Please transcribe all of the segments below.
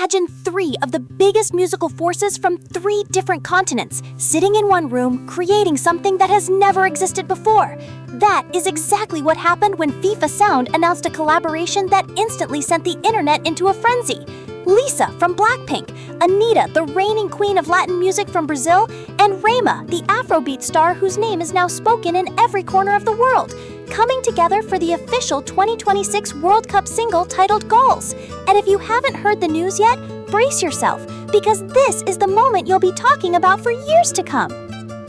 Imagine three of the biggest musical forces from three different continents sitting in one room creating something that has never existed before. That is exactly what happened when FIFA Sound announced a collaboration that instantly sent the internet into a frenzy. Lisa from BLACKPINK, Anitta, the reigning queen of Latin music from Brazil, and Rema, the Afrobeats star whose name is now spoken in every corner of the world, coming together for the official 2026 World Cup single titled Goals. And if you haven't heard the news yet, brace yourself, because this is the moment you'll be talking about for years to come.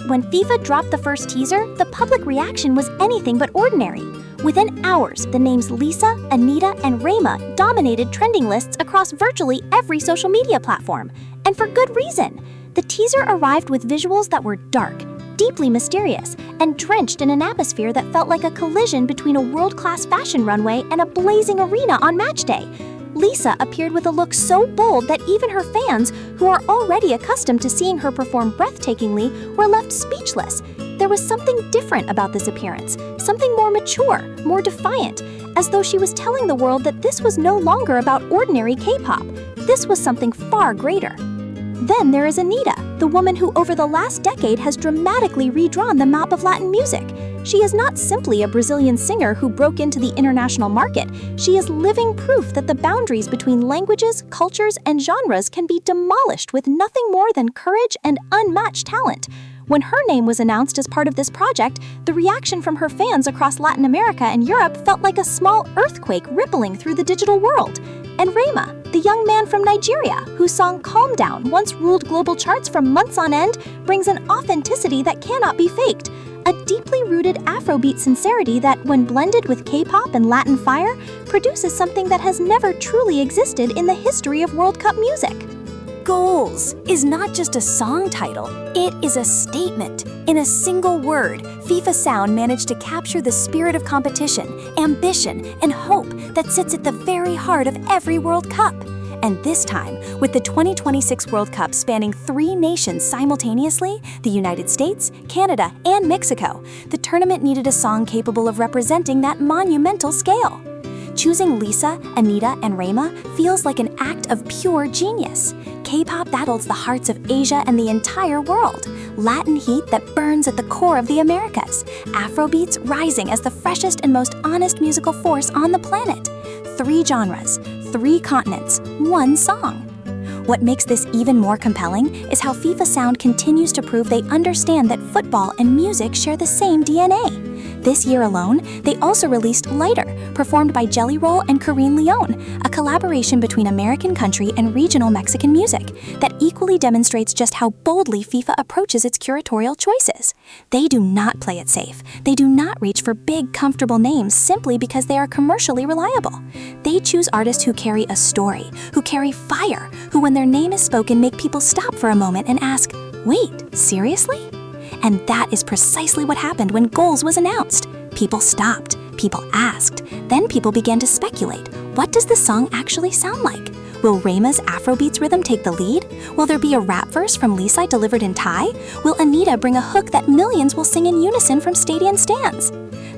When FIFA dropped the first teaser, the public reaction was anything but ordinary. Within hours, the names Lisa, Anitta, and Rema dominated trending lists across virtually every social media platform. And for good reason. The teaser arrived with visuals that were dark, deeply mysterious, and drenched in an atmosphere that felt like a collision between a world-class fashion runway and a blazing arena on match day. Lisa appeared with a look so bold that even her fans, who are already accustomed to seeing her perform breathtakingly, were left speechless. There was something different about this appearance, something more mature, more defiant, as though she was telling the world that this was no longer about ordinary K-pop. This was something far greater. Then there is Anitta, the woman who over the last decade has dramatically redrawn the map of Latin music. She is not simply a Brazilian singer who broke into the international market. She is living proof that the boundaries between languages, cultures, and genres can be demolished with nothing more than courage and unmatched talent. When her name was announced as part of this project, the reaction from her fans across Latin America and Europe felt like a small earthquake rippling through the digital world. And Rema, the young man from Nigeria, whose song Calm Down once ruled global charts for months on end, brings an authenticity that cannot be faked. A deeply rooted Afrobeat sincerity that, when blended with K-pop and Latin fire, produces something that has never truly existed in the history of World Cup music. Goals is not just a song title, it is a statement. In a single word, FIFA Sound managed to capture the spirit of competition, ambition, and hope that sits at the very heart of every World Cup. And this time, with the 2026 World Cup spanning three nations simultaneously, the United States, Canada, and Mexico, the tournament needed a song capable of representing that monumental scale. Choosing Lisa, Anitta, and Rema feels like an act of pure genius. K-pop that holds the hearts of Asia and the entire world. Latin heat that burns at the core of the Americas. Afrobeats rising as the freshest and most honest musical force on the planet. Three genres, three continents, one song. What makes this even more compelling is how FIFA Sound continues to prove they understand that football and music share the same DNA. This year alone, they also released Lighter, performed by Jelly Roll and Corinne Leon, a collaboration between American country and regional Mexican music that equally demonstrates just how boldly FIFA approaches its curatorial choices. They do not play it safe. They do not reach for big, comfortable names simply because they are commercially reliable. They choose artists who carry a story, who carry fire, who when their name is spoken make people stop for a moment and ask, "Wait, seriously?" And that is precisely what happened when Goals was announced. People stopped, people asked, then people began to speculate. What does the song actually sound like? Will Rema's Afrobeats rhythm take the lead? Will there be a rap verse from Lisa delivered in Thai? Will Anitta bring a hook that millions will sing in unison from stadium stands?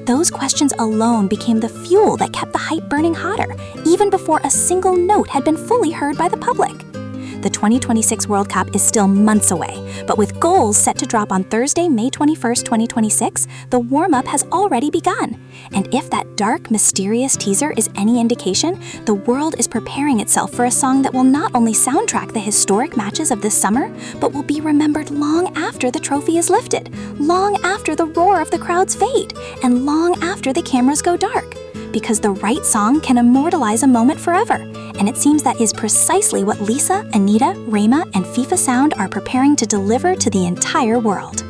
Those questions alone became the fuel that kept the hype burning hotter, even before a single note had been fully heard by the public. The 2026 World Cup is still months away, but with Goals set to drop on Thursday, May 21st, 2026, the warm-up has already begun. And if that dark, mysterious teaser is any indication, the world is preparing itself for a song that will not only soundtrack the historic matches of this summer, but will be remembered long after the trophy is lifted, long after the roar of the crowds fade, and long after the cameras go dark. Because the right song can immortalize a moment forever. And it seems that is precisely what Lisa, Anitta, Rema, and FIFA Sound are preparing to deliver to the entire world.